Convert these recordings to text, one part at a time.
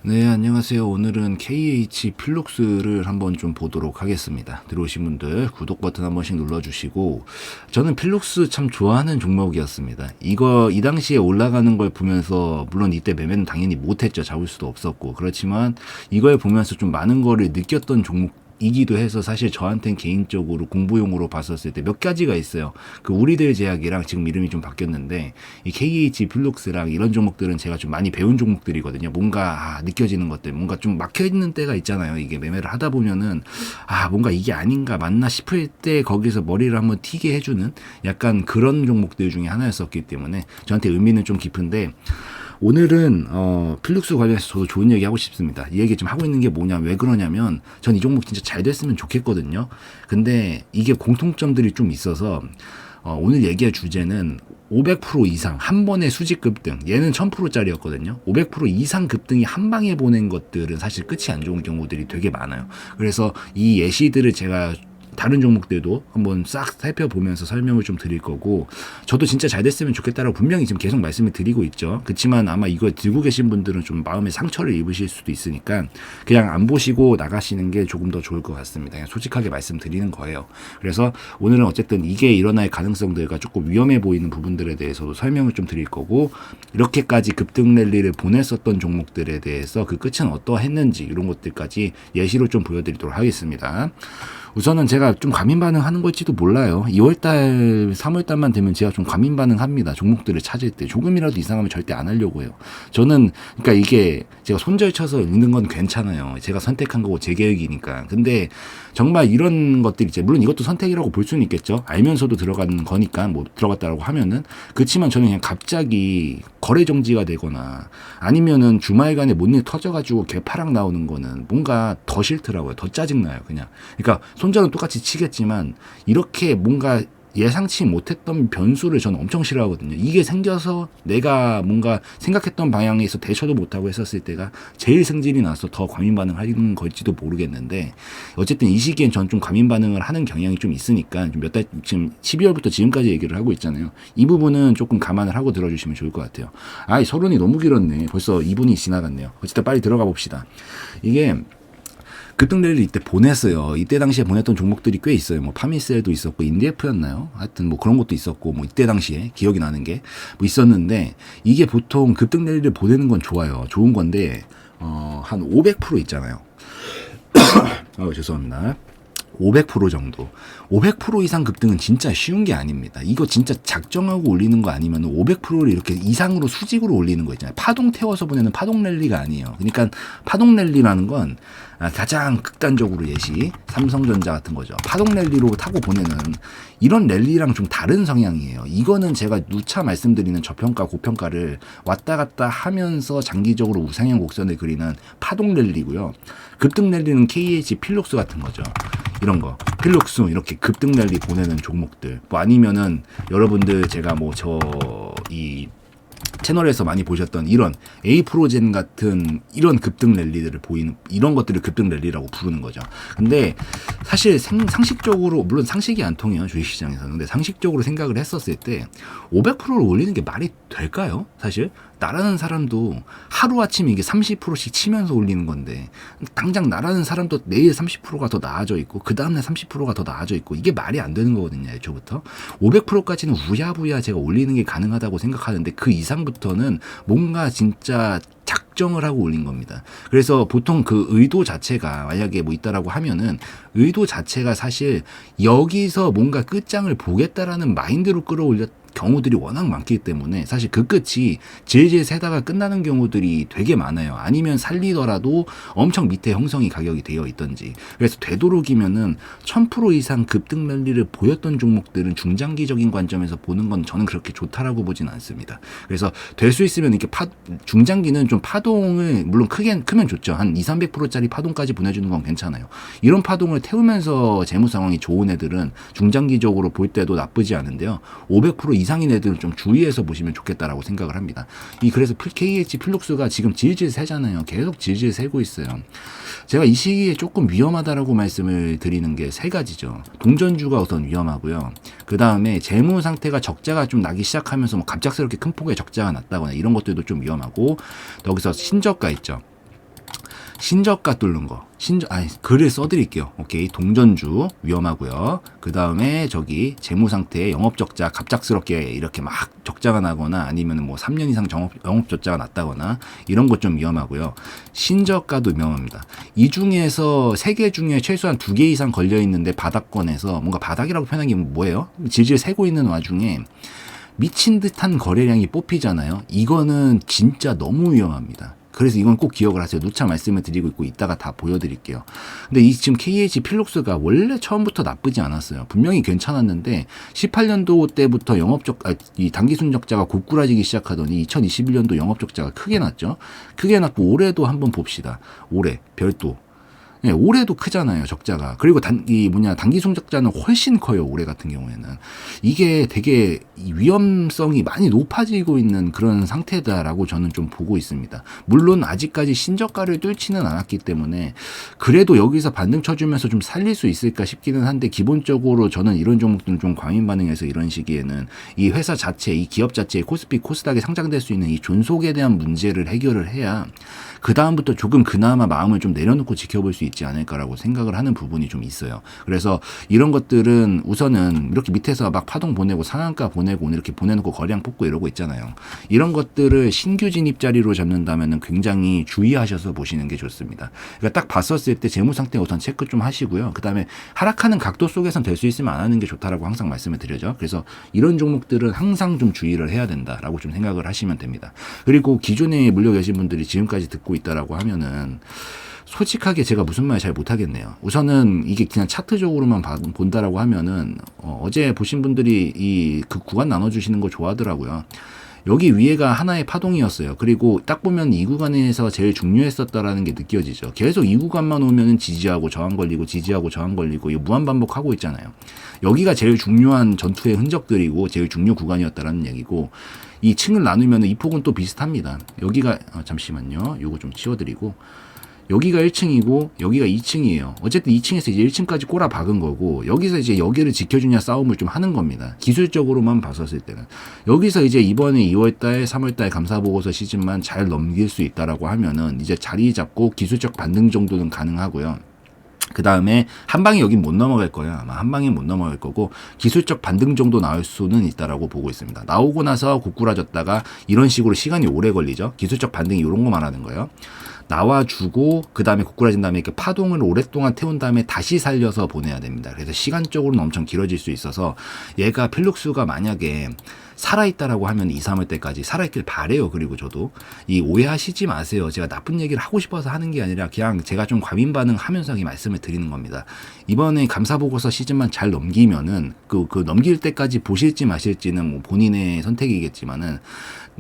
네, 안녕하세요. 오늘은 KH 필룩스를 한번 좀 보도록 하겠습니다. 들어오신 분들 구독 버튼 한 번씩 눌러주시고, 저는 필룩스 참 좋아하는 종목이었습니다. 이 당시에 올라가는 걸 보면서, 물론 이때 매매는 당연히 못했죠. 잡을 수도 없었고. 그렇지만 이걸 보면서 좀 많은 거를 느꼈던 이기도 해서 사실 저한테는 개인적으로 공부용으로 봤었을 때 몇 가지가 있어요. 그 우리들 제약이랑 지금 이름이 좀 바뀌었는데 이 KH 필룩스랑 이런 종목들은 제가 좀 많이 배운 종목들이거든요. 뭔가 느껴지는 것들, 뭔가 좀 막혀 있는 때가 있잖아요. 이게 매매를 하다 보면은 뭔가 이게 아닌가 맞나 싶을 때 거기서 머리를 한번 튀게 해주는 약간 그런 종목들 중에 하나였었기 때문에 저한테 의미는 좀 깊은데. 오늘은 필룩스 관련해서 저도 좋은 얘기 하고 싶습니다. 이 얘기 좀 하고 있는 게 뭐냐, 왜 그러냐면 전 이 종목 진짜 잘 됐으면 좋겠거든요. 근데 이게 공통점들이 좀 있어서 오늘 얘기할 주제는 500% 이상 한 번에 수직 급등, 얘는 1000%짜리였거든요. 500% 이상 급등이 한 방에 보낸 것들은 사실 끝이 안 좋은 경우들이 되게 많아요. 그래서 이 예시들을 제가 다른 종목들도 한번 싹 살펴보면서 설명을 좀 드릴 거고, 저도 진짜 잘 됐으면 좋겠다라고 분명히 지금 계속 말씀을 드리고 있죠. 그렇지만 아마 이걸 들고 계신 분들은 좀 마음에 상처를 입으실 수도 있으니까 그냥 안 보시고 나가시는 게 조금 더 좋을 것 같습니다. 그냥 솔직하게 말씀드리는 거예요. 그래서 오늘은 어쨌든 이게 일어날 가능성들과 조금 위험해 보이는 부분들에 대해서도 설명을 좀 드릴 거고, 이렇게까지 급등 랠리를 보냈었던 종목들에 대해서 그 끝은 어떠했는지 이런 것들까지 예시로 좀 보여드리도록 하겠습니다. 우선은 제가 좀 과민 반응하는 걸지도 몰라요. 2월달, 3월달만 되면 제가 좀 과민 반응합니다. 종목들을 찾을 때 조금이라도 이상하면 절대 안 하려고 해요. 저는 그러니까 이게 제가 손절쳐서 읽는 건 괜찮아요. 제가 선택한 거고 제 계획이니까. 근데 정말 이런 것들이 이제 물론 이것도 선택이라고 볼 수는 있겠죠. 알면서도 들어간 거니까 뭐 들어갔다라고 하면은. 그렇지만 저는 그냥 갑자기 거래 정지가 되거나 아니면은 주말간에 뭔 일 터져가지고 개파락 나오는 거는 뭔가 더 싫더라고요. 더 짜증나요, 그냥. 그러니까 손절은 똑같이 치겠지만 이렇게 뭔가 예상치 못했던 변수를 저는 엄청 싫어하거든요. 이게 생겨서 내가 뭔가 생각했던 방향에서 대처도 못하고 했었을 때가 제일 승질이 나서 더 과민 반응하는 걸지도 모르겠는데, 어쨌든 이 시기엔 전 좀 과민 반응을 하는 경향이 좀 있으니까 좀 몇 달, 지금 12월부터 지금까지 얘기를 하고 있잖아요. 이 부분은 조금 감안을 하고 들어주시면 좋을 것 같아요. 서론이 너무 길었네. 벌써 2분이 지나갔네요. 어쨌든 빨리 들어가 봅시다. 이게 급등 랠리 이때 보냈어요. 이때 당시에 보냈던 종목들이 꽤 있어요. 뭐 파미셀도 있었고 인디에프였나요? 하여튼 뭐 그런 것도 있었고, 뭐 이때 당시에 기억이 나는 게 뭐 있었는데, 이게 보통 급등 랠리를 보내는 건 좋아요. 좋은 건데 한 500% 있잖아요. 죄송합니다. 500% 정도. 500% 이상 급등은 진짜 쉬운 게 아닙니다. 이거 진짜 작정하고 올리는 거 아니면 500%를 이렇게 이상으로 수직으로 올리는 거 있잖아요. 파동 태워서 보내는 파동 랠리가 아니에요. 그러니까 파동 랠리라는 건 가장 극단적으로 예시 삼성전자 같은 거죠. 파동 랠리로 타고 보내는 이런 랠리랑 좀 다른 성향이에요. 이거는 제가 누차 말씀드리는 저평가 고평가를 왔다 갔다 하면서 장기적으로 우상향 곡선을 그리는 파동 랠리고요. 급등 랠리는 KH 필룩스 같은 거죠. 이런 거 필룩스 이렇게 급등 랠리 보내는 종목들, 뭐 아니면은 여러분들 제가 뭐 이 채널에서 많이 보셨던 이런 에이프로젠 같은 이런 급등 랠리들을 보이는 이런 것들을 급등 랠리라고 부르는 거죠. 근데 사실 상식적으로, 물론 상식이 안 통해요, 주식시장에서는. 근데 상식적으로 생각을 했었을 때 500%를 올리는 게 말이 될까요? 사실 나라는 사람도 하루아침에 이게 30%씩 치면서 올리는 건데, 당장 나라는 사람도 내일 30%가 더 나아져 있고 그 다음날 30%가 더 나아져 있고, 이게 말이 안 되는 거거든요. 애초부터 500%까지는 우야부야 제가 올리는 게 가능하다고 생각하는데, 그 이상부터는 뭔가 진짜 작정을 하고 올린 겁니다. 그래서 보통 그 의도 자체가 만약에 뭐 있다라고 하면은, 의도 자체가 사실 여기서 뭔가 끝장을 보겠다라는 마인드로 끌어올렸 경우들이 워낙 많기 때문에 사실 그 끝이 질질 세다가 끝나는 경우들이 되게 많아요. 아니면 살리더라도 엄청 밑에 형성이 가격이 되어 있던지. 그래서 되도록이면은 1000% 이상 급등 랠리를 보였던 종목들은 중장기적인 관점에서 보는 건 저는 그렇게 좋다라고 보진 않습니다. 그래서 될 수 있으면 이렇게 중장기는 좀 파동을, 물론 크면 좋죠. 한 200~300%짜리 파동까지 보내주는 건 괜찮아요. 이런 파동을 태우면서 재무 상황이 좋은 애들은 중장기적으로 볼 때도 나쁘지 않은데요. 500% 이상인 애들은 좀 주의해서 보시면 좋겠다라고 생각을 합니다. 그래서 KH 필룩스가 지금 질질 세잖아요. 계속 질질 세고 있어요. 제가 이 시기에 조금 위험하다라고 말씀을 드리는 게 세 가지죠. 동전주가 우선 위험하고요. 그 다음에 재무 상태가 적자가 좀 나기 시작하면서 뭐 갑작스럽게 큰 폭의 적자가 났다거나 이런 것들도 좀 위험하고, 여기서 신저가 있죠. 신저가 뚫는 거. 글을 써드릴게요. 오케이. 동전주 위험하고요. 그 다음에 저기 재무상태에 영업적자 갑작스럽게 이렇게 막 적자가 나거나 아니면 뭐 3년 이상 영업적자가 났다거나 이런 것 좀 위험하고요. 신저가도 위험합니다. 이 중에서 3개 중에 최소한 2개 이상 걸려있는데 바닥권에서 뭔가 바닥이라고 표현하는 게 뭐예요? 질질 새고 있는 와중에 미친 듯한 거래량이 뽑히잖아요. 이거는 진짜 너무 위험합니다. 그래서 이건 꼭 기억을 하세요. 누차 말씀을 드리고 있고 이따가 다 보여드릴게요. 근데 이 지금 KH 필록스가 원래 처음부터 나쁘지 않았어요. 분명히 괜찮았는데 18년도 때부터 이 단기 순적자가 고꾸라지기 시작하더니 2021년도 영업적자가 크게 났죠. 크게 났고 올해도 한번 봅시다. 올해 별도. 네, 올해도 크잖아요, 적자가. 그리고 단기 순적자는 훨씬 커요, 올해 같은 경우에는. 이게 되게 위험성이 많이 높아지고 있는 그런 상태다라고 저는 좀 보고 있습니다. 물론 아직까지 신저가를 뚫지는 않았기 때문에 그래도 여기서 반등 쳐주면서 좀 살릴 수 있을까 싶기는 한데 기본적으로 저는 이런 종목들은 좀 과민 반응해서 이런 시기에는 이 회사 자체, 이 기업 자체의 코스피, 코스닥에 상장될 수 있는 이 존속에 대한 문제를 해결을 해야 그 다음부터 조금 그나마 마음을 좀 내려놓고 지켜볼 수 있지 않을까라고 생각을 하는 부분이 좀 있어요. 그래서 이런 것들은 우선은 이렇게 밑에서 막 파동 보내고 상한가 보내고 오늘 이렇게 보내놓고 거래량 뽑고 이러고 있잖아요. 이런 것들을 신규 진입 자리로 잡는다면은 굉장히 주의하셔서 보시는 게 좋습니다. 그러니까 딱 봤었을 때 재무 상태 우선 체크 좀 하시고요. 그 다음에 하락하는 각도 속에선 될 수 있으면 안 하는 게 좋다라고 항상 말씀을 드려죠. 그래서 이런 종목들은 항상 좀 주의를 해야 된다라고 좀 생각을 하시면 됩니다. 그리고 기존에 물려 계신 분들이 지금까지 듣고 있다라고 하면은 솔직하게 제가 무슨 말 잘 못하겠네요. 우선은 이게 그냥 차트적으로만 본다라고 하면은 어제 보신 분들이 그 구간 나눠주시는 거 좋아하더라고요. 여기 위에가 하나의 파동이었어요. 그리고 딱 보면 이 구간에서 제일 중요했었다라는 게 느껴지죠. 계속 이 구간만 오면은 지지하고 저항 걸리고 지지하고 저항 걸리고 이거 무한 반복하고 있잖아요. 여기가 제일 중요한 전투의 흔적들이고 제일 중요 구간이었다라는 얘기고 이 층을 나누면 이 폭은 또 비슷합니다. 여기가 잠시만요. 요거 좀 치워드리고 여기가 1층이고 여기가 2층이에요. 어쨌든 2층에서 이제 1층까지 꼬라 박은 거고 여기서 이제 여기를 지켜주냐 싸움을 좀 하는 겁니다. 기술적으로만 봤었을 때는 여기서 이제 이번에 2월달, 3월달 감사보고서 시즌만 잘 넘길 수 있다라고 하면은 이제 자리 잡고 기술적 반등 정도는 가능하고요. 그 다음에 한 방에 여긴 못 넘어갈 거예요. 아마 한 방에 못 넘어갈 거고 기술적 반등 정도 나올 수는 있다라고 보고 있습니다. 나오고 나서 고꾸라졌다가 이런 식으로 시간이 오래 걸리죠. 기술적 반등이 이런 거 말하는 거예요. 나와주고 그 다음에 고꾸라진 다음에 이렇게 파동을 오랫동안 태운 다음에 다시 살려서 보내야 됩니다. 그래서 시간적으로는 엄청 길어질 수 있어서 얘가 필룩스가 만약에 살아있다라고 하면 2, 3월 때까지 살아있길 바래요. 그리고 저도 이 오해하시지 마세요. 제가 나쁜 얘기를 하고 싶어서 하는 게 아니라 그냥 제가 좀 과민 반응하면서 이 말씀을 드리는 겁니다. 이번에 감사보고서 시즌만 잘 넘기면은 그 넘길 때까지 보실지 마실지는 뭐 본인의 선택이겠지만은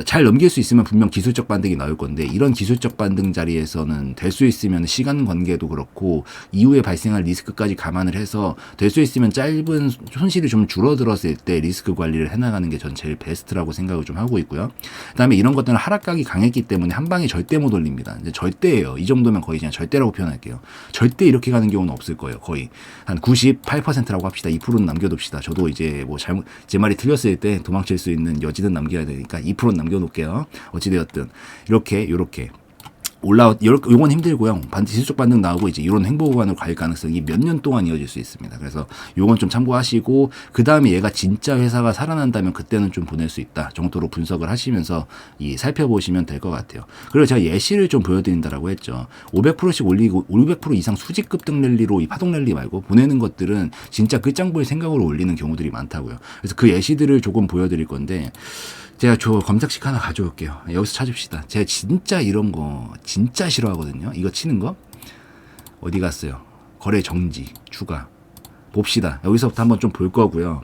잘 넘길 수 있으면 분명 기술적 반등이 나올 건데 이런 기술적 반등 자리에서는 될 수 있으면 시간 관계도 그렇고 이후에 발생할 리스크까지 감안을 해서 될 수 있으면 짧은 손실이 좀 줄어들었을 때 리스크 관리를 해나가는 게 전 제일 베스트라고 생각을 좀 하고 있고요. 그다음에 이런 것들은 하락각이 강했기 때문에 한 방에 절대 못 올립니다. 이제 절대예요. 이 정도면 거의 그냥 절대라고 표현할게요. 절대 이렇게 가는 경우는 없을 거예요. 거의 한 98%라고 합시다. 2%는 남겨둡시다. 저도 이제 뭐 제 말이 틀렸을 때 도망칠 수 있는 여지는 남겨야 되니까 2%는 남겨놓을게요. 어찌되었든 요렇게 요건 힘들고요. 지수적 반등 나오고 이제 이런 행보 구간으로 갈 가능성이 몇 년 동안 이어질 수 있습니다. 그래서 요건 좀 참고하시고 그 다음에 얘가 진짜 회사가 살아난다면 그때는 좀 보낼 수 있다 정도로 분석을 하시면서 살펴보시면 될 것 같아요. 그리고 제가 예시를 좀 보여드린다라고 했죠. 500%씩 올리고 500% 이상 수직급등 랠리로 이 파동 랠리 말고 보내는 것들은 진짜 끝장볼 생각으로 올리는 경우들이 많다고요. 그래서 그 예시들을 조금 보여드릴 건데 제가 검색식 하나 가져올게요. 여기서 찾읍시다. 제가 진짜 이런 거 진짜 싫어하거든요. 이거 치는 거 어디 갔어요? 거래 정지 추가 봅시다. 여기서부터 한번 좀 볼 거고요.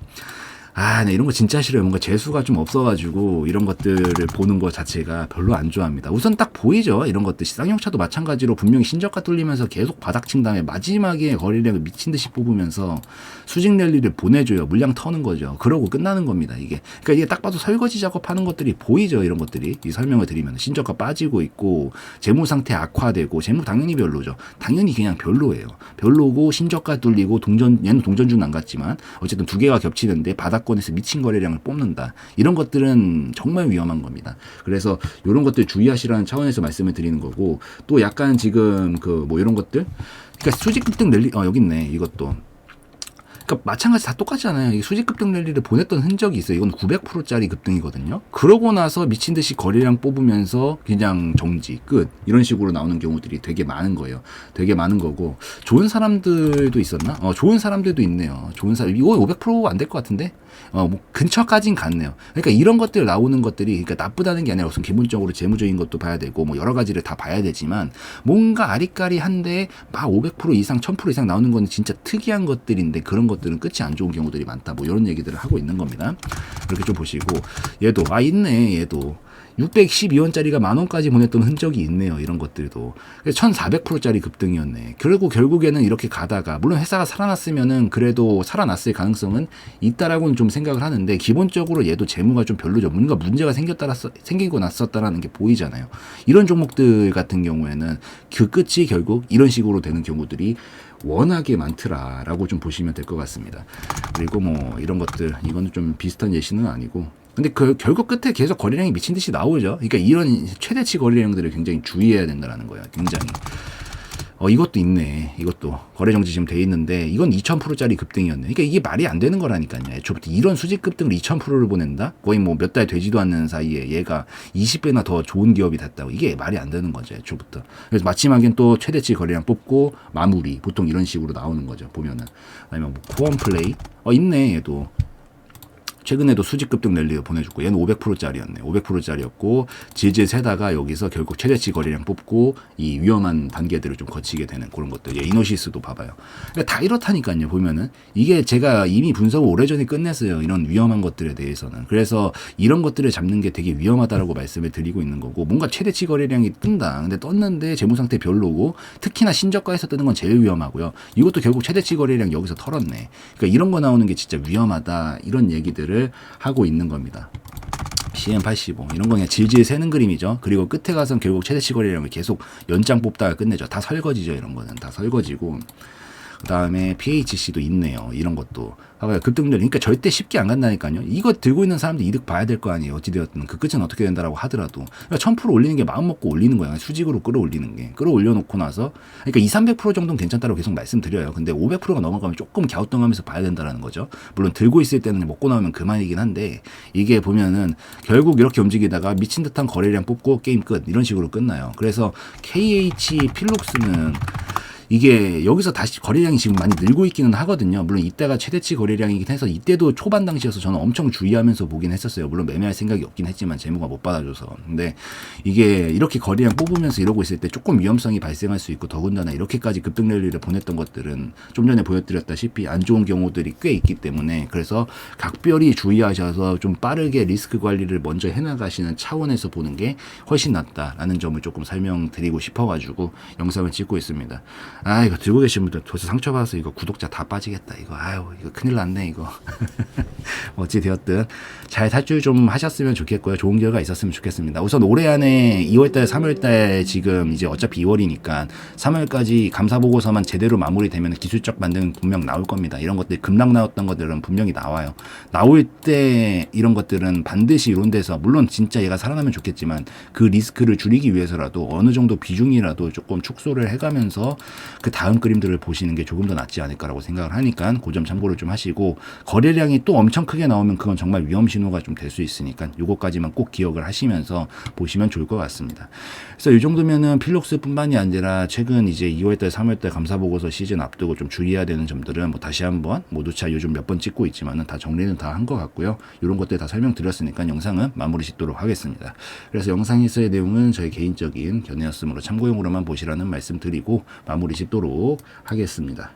네, 이런 거 진짜 싫어요. 뭔가 재수가 좀 없어가지고 이런 것들을 보는 것 자체가 별로 안 좋아합니다. 우선 딱 보이죠. 이런 것들 쌍용차도 마찬가지로 분명히 신저가 뚫리면서 계속 바닥친 다음에 마지막에 거래량을 미친 듯이 뽑으면서 수직 랠리를 보내줘요. 물량 터는 거죠. 그러고 끝나는 겁니다. 그러니까 이게 딱 봐도 설거지 작업하는 것들이 보이죠. 이런 것들이 이 설명을 드리면 신저가 빠지고 있고 재무 상태 악화되고 재무 당연히 별로죠. 당연히 그냥 별로예요. 별로고 신저가 뚫리고 얘는 동전주는 안 갔지만 어쨌든 두 개가 겹치는데 바닥 계약권에서 미친 거래량을 뽑는다. 이런 것들은 정말 위험한 겁니다. 그래서 이런 것들 주의하시라는 차원에서 말씀을 드리는 거고, 또 약간 지금 그 뭐 이런 것들, 그러니까 수직 급등 랠리, 여기 있네. 이것도. 그러니까 마찬가지 다 똑같잖아요. 이 수직 급등 랠리를 보냈던 흔적이 있어요. 이건 900%짜리 급등이거든요. 그러고 나서 미친 듯이 거래량 뽑으면서 그냥 정지, 끝. 이런 식으로 나오는 경우들이 되게 많은 거예요. 되게 많은 거고, 좋은 사람들도 있었나? 좋은 사람들도 있네요. 좋은 사람, 이거 500% 안 될 것 같은데? 뭐 근처까진 갔네요. 그러니까 이런 것들 나오는 것들이, 그러니까 나쁘다는 게 아니라 우선 기본적으로 재무적인 것도 봐야 되고 뭐 여러 가지를 다 봐야 되지만, 뭔가 아리까리한데 막 500% 이상 1000% 이상 나오는 건 진짜 특이한 것들인데, 그런 것들은 끝이 안 좋은 경우들이 많다. 뭐 이런 얘기들을 하고 있는 겁니다. 그렇게 좀 보시고, 얘도 있네. 얘도 612원짜리가 만원까지 보냈던 흔적이 있네요. 이런 것들도. 1400%짜리 급등이었네. 그리고 결국에는 이렇게 가다가, 물론 회사가 살아났으면은 그래도 살아났을 가능성은 있다라고는 좀 생각을 하는데, 기본적으로 얘도 재무가 좀 별로죠. 뭔가 문제가 생기고 났었다라는 게 보이잖아요. 이런 종목들 같은 경우에는 그 끝이 결국 이런 식으로 되는 경우들이 워낙에 많더라라고 좀 보시면 될 것 같습니다. 그리고 뭐 이런 것들, 이거는 좀 비슷한 예시는 아니고, 근데 결국 끝에 계속 거래량이 미친 듯이 나오죠. 그러니까 이런 최대치 거래량들을 굉장히 주의해야 된다는 거예요. 굉장히. 이것도 있네. 이것도 거래 정지 지금 돼 있는데, 이건 2000%짜리 급등이었네. 그러니까 이게 말이 안 되는 거라니까요. 애초부터 이런 수직 급등을 2000%를 보낸다? 거의 뭐 몇 달 되지도 않는 사이에 얘가 20배나 더 좋은 기업이 됐다고. 이게 말이 안 되는 거죠. 애초부터. 그래서 마지막엔 또 최대치 거래량 뽑고 마무리. 보통 이런 식으로 나오는 거죠. 보면은. 아니면 뭐 코어 플레이. 있네. 얘도. 최근에도 수직 급등 랠리를 보내줬고, 얘는 500%짜리였네. 500%짜리였고, 질질 세다가 여기서 결국 최대치 거래량 뽑고 이 위험한 단계들을 좀 거치게 되는 그런 것들. 이노시스도 봐봐요. 그러니까 다 이렇다니까요. 보면은 이게 제가 이미 분석을 오래전에 끝냈어요. 이런 위험한 것들에 대해서는. 그래서 이런 것들을 잡는 게 되게 위험하다라고 말씀을 드리고 있는 거고, 뭔가 최대치 거래량이 뜬다. 근데 떴는데 재무 상태 별로고, 특히나 신저가에서 뜨는 건 제일 위험하고요. 이것도 결국 최대치 거래량 여기서 털었네. 그러니까 이런 거 나오는 게 진짜 위험하다. 이런 얘기들을 하고 있는 겁니다. CM85 이런 거 그냥 질질 새는 그림이죠. 그리고 끝에 가서는 결국 최대치 거래량을 계속 연장 뽑다가 끝내죠. 다 설거지죠. 이런 거는 다 설거지고, 그 다음에 PHC도 있네요. 이런 것도. 봐봐요. 급등률. 그러니까 절대 쉽게 안 간다니까요. 이거 들고 있는 사람들 이득 봐야 될 거 아니에요. 어찌되었든. 그 끝은 어떻게 된다라고 하더라도. 그러니까 1000% 올리는 게 마음 먹고 올리는 거야. 수직으로 끌어올리는 게. 끌어올려놓고 나서. 그러니까 200~300% 정도는 괜찮다고 계속 말씀드려요. 근데 500%가 넘어가면 조금 갸우뚱하면서 봐야 된다라는 거죠. 물론 들고 있을 때는 먹고 나오면 그만이긴 한데, 이게 보면은 결국 이렇게 움직이다가 미친 듯한 거래량 뽑고 게임 끝. 이런 식으로 끝나요. 그래서 KH 필록스는 이게 여기서 다시 거래량이 지금 많이 늘고 있기는 하거든요. 물론 이때가 최대치 거래량이긴 해서, 이때도 초반 당시여서 저는 엄청 주의하면서 보긴 했었어요. 물론 매매할 생각이 없긴 했지만 재무가 못 받아줘서. 근데 이게 이렇게 거래량 뽑으면서 이러고 있을 때 조금 위험성이 발생할 수 있고, 더군다나 이렇게까지 급등 랠리를 보냈던 것들은 좀 전에 보여드렸다시피 안 좋은 경우들이 꽤 있기 때문에, 그래서 각별히 주의하셔서 좀 빠르게 리스크 관리를 먼저 해나가시는 차원에서 보는 게 훨씬 낫다라는 점을 조금 설명드리고 싶어가지고 영상을 찍고 있습니다. 이거 들고 계신 분들 벌써 상처받아서 이거 구독자 다 빠지겠다. 이거 이거 큰일 났네 이거. 어찌 되었든 잘 탈출 좀 하셨으면 좋겠고요. 좋은 결과 있었으면 좋겠습니다. 우선 올해 안에 2월달 3월달 지금 이제 어차피 2월이니까 3월까지 감사보고서만 제대로 마무리되면 기술적 반등은 분명 나올 겁니다. 이런 것들 급락 나왔던 것들은 분명히 나와요. 나올 때 이런 것들은 반드시 이런 데서, 물론 진짜 얘가 살아나면 좋겠지만 그 리스크를 줄이기 위해서라도 어느 정도 비중이라도 조금 축소를 해가면서 그 다음 그림들을 보시는 게 조금 더 낫지 않을까라고 생각을 하니까 그 점 참고를 좀 하시고, 거래량이 또 엄청 크게 나오면 그건 정말 위험 신호가 좀 될 수 있으니까 요거까지만 꼭 기억을 하시면서 보시면 좋을 것 같습니다. 그래서 이 정도면은 필록스뿐만이 아니라 최근 이제 2월달 3월달 감사보고서 시즌 앞두고 좀 주의해야 되는 점들은 뭐 다시 한번 모두차 요즘 몇 번 찍고 있지만은 다 정리는 다 한 것 같고요. 이런 것들 다 설명드렸으니까 영상은 마무리 짓도록 하겠습니다. 그래서 영상에서의 내용은 저희 개인적인 견해였으므로 참고용으로만 보시라는 말씀 드리고 마무리 짓도록 하겠습니다.